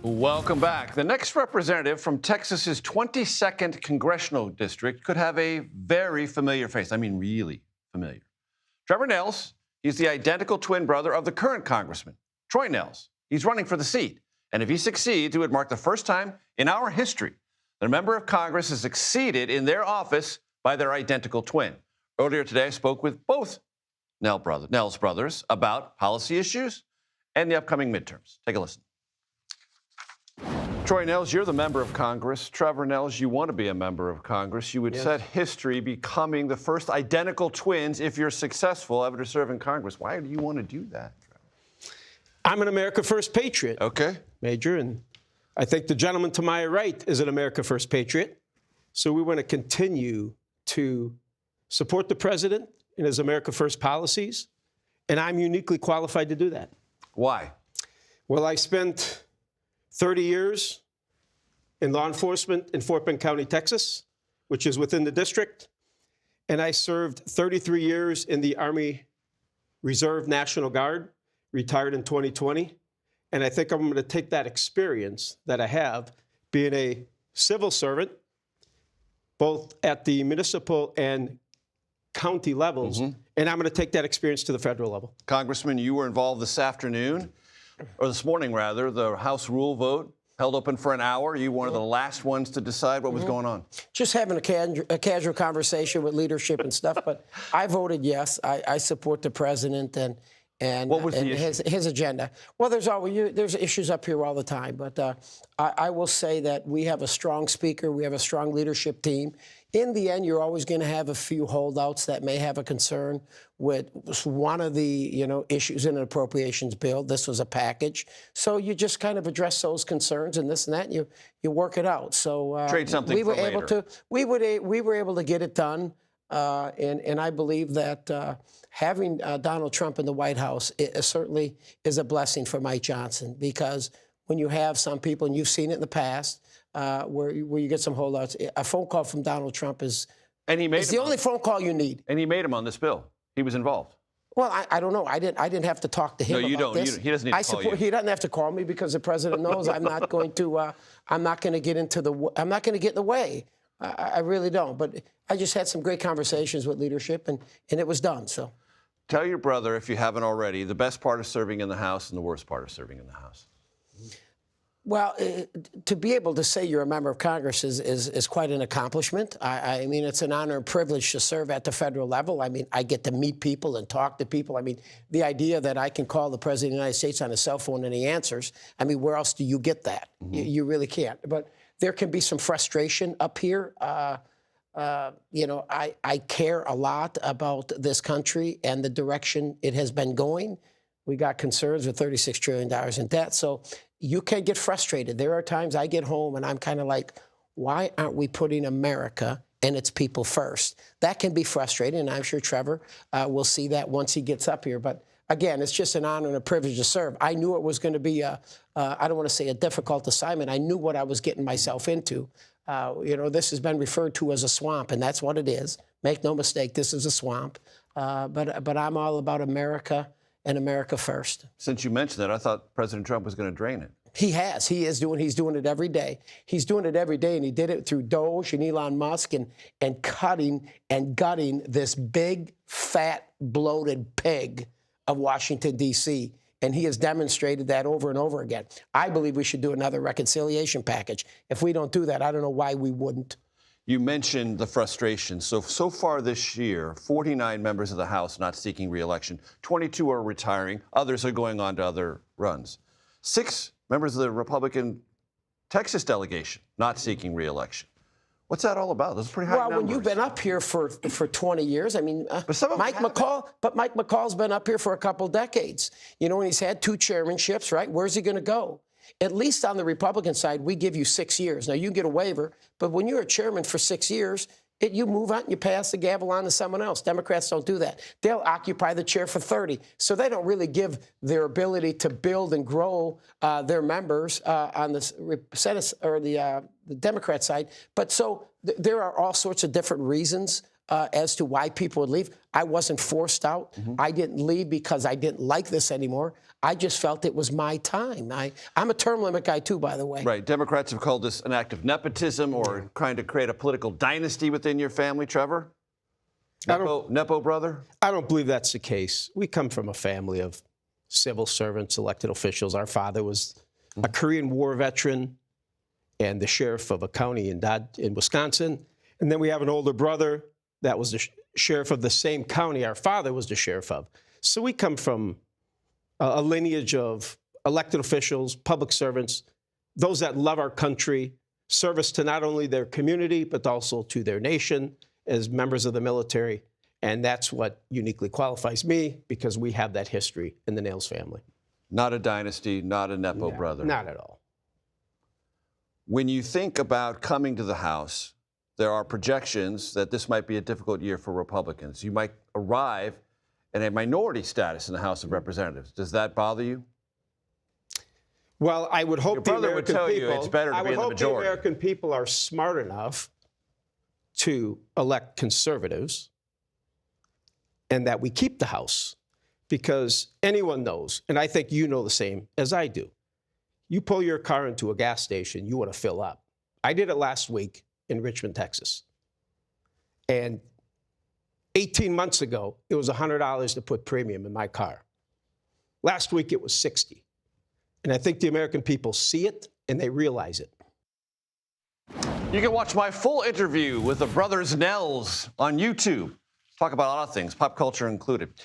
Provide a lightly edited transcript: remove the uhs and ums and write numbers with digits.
Welcome back. The next representative from Texas's 22nd Congressional District could have a very familiar face. I mean, really familiar. Trever Nehls, he's the identical twin brother of the current Congressman, Troy Nehls. He's running for the seat. And if he succeeds, it would mark the first time in our history that a member of Congress is succeeded in their office by their identical twin. Earlier today, I spoke with both Nehls brothers about policy issues and the upcoming midterms. Take a listen. Troy Nehls, you're the member of Congress. Trever Nehls, you want to be a member of Congress. You would set history becoming the first identical twins, if you're successful, ever to serve in Congress. Why do you want to do that, Trever? I'm an America First patriot. Okay. Major, and I think the gentleman to my right is an America First patriot. So we want to continue to support the president in his America First policies, and I'm uniquely qualified to do that. Why? Well, I spent 30 years in law enforcement in Fort Bend County, Texas, which is within the district. And I served 33 years in the Army Reserve National Guard, retired in 2020. And I think I'm going to take that experience that I have, being a civil servant, both at the municipal and county levels, and I'm going to take that experience to the federal level. Congressman, you were involved this afternoon, or this morning rather, the House rule vote held open for an hour. You were one of the last ones to decide what was going on. Just having a casual conversation with leadership and stuff, but I voted yes. I support the president and what was the issue? his agenda. Well, there's issues up here all the time, but I will say that we have a strong speaker. We have a strong leadership team. In the end, you're always going to have a few holdouts that may have a concern with one of the issues in an appropriations bill. This was a package, so you just kind of address those concerns and this and that. And you work it out. So trade something we were for able later. we were able to get it done, and I believe that having Donald Trump in the White House it certainly is a blessing for Mike Johnson, because when you have some people, and you've seen it in the past, where you get some holdouts, a phone call from Donald Trump is the only phone call you need. And he made him on this bill. He was involved. Well, I don't know. I didn't have to talk to him about this. He doesn't need to call you. He doesn't have to call me, because the president knows I'm not going to. I'm not going to get in the way. I really don't. But I just had some great conversations with leadership, and it was done. So, tell your brother, if you haven't already, the best part of serving in the House and the worst part of serving in the House. Well, to be able to say you're a member of Congress is quite an accomplishment. I mean, it's an honor and privilege to serve at the federal level. I mean, I get to meet people and talk to people. I mean, the idea that I can call the President of the United States on a cell phone and he answers, I mean, where else do you get that? You really can't. But there can be some frustration up here. I care a lot about this country and the direction it has been going. We got concerns with $36 trillion in debt. So you can get frustrated. There are times I get home and I'm kind of like, why aren't we putting America and its people first? That can be frustrating, and I'm sure Trever will see that once he gets up here. But again, it's just an honor and a privilege to serve. I knew it was going to be I don't want to say a difficult assignment. I knew what I was getting myself into. This has been referred to as a swamp, and that's what it is. Make no mistake, this is a swamp. But I'm all about America and America first. Since you mentioned that, I thought President Trump was going to drain it. He has. He's doing it every day. He's doing it every day, and he did it through Doge and Elon Musk and cutting and gutting this big, fat, bloated pig of Washington, D.C., and he has demonstrated that over and over again. I believe we should do another reconciliation package. If we don't do that, I don't know why we wouldn't. You mentioned the frustration. So far this year, 49 members of the House not seeking re-election. 22 are retiring. Others are going on to other runs. 6 members of the Republican Texas delegation not seeking re-election. What's that all about? Those are pretty high numbers. Well, when you've been up here for 20 years, I mean, Mike McCall's been up here for a couple decades. And he's had 2 chairmanships, right? Where's he going to go? At least on the Republican side, we give you 6 years. Now, you can get a waiver, but when you're a chairman for 6 years, you move on and you pass the gavel on to someone else. Democrats don't do that. They'll occupy the chair for 30. So they don't really give their ability to build and grow their members on the Senate or the Democrat side. But so there are all sorts of different reasons as to why people would leave. I wasn't forced out. I didn't leave because I didn't like this anymore. I just felt it was my time. I'm a term limit guy, too, by the way. Right. Democrats have called this an act of nepotism or trying to create a political dynasty within your family, Trevor? Nepo brother? I don't believe that's the case. We come from a family of civil servants, elected officials. Our father was a Korean War veteran and the sheriff of a county in Wisconsin. And then we have an older brother that was the sheriff of the same county our father was the sheriff of. So we come from a lineage of elected officials, public servants, those that love our country, service to not only their community, but also to their nation as members of the military. And that's what uniquely qualifies me, because we have that history in the Nehls family. Not a dynasty, not a Nepo brother. Not at all. When you think about coming to the House, there are projections that this might be a difficult year for Republicans. You might arrive in a minority status in the House of Representatives. Does that bother you? Well, I would hope Your brother would tell you it's better to be in the majority. I would hope the American people are smart enough to elect conservatives and that we keep the House, because anyone knows, and I think you know the same as I do, you pull your car into a gas station, you want to fill up. I did it last week in Richmond, Texas. And 18 months ago, it was $100 to put premium in my car. Last week, it was $60. And I think the American people see it and they realize it. You can watch my full interview with the brothers Nehls on YouTube. Talk about a lot of things, pop culture included.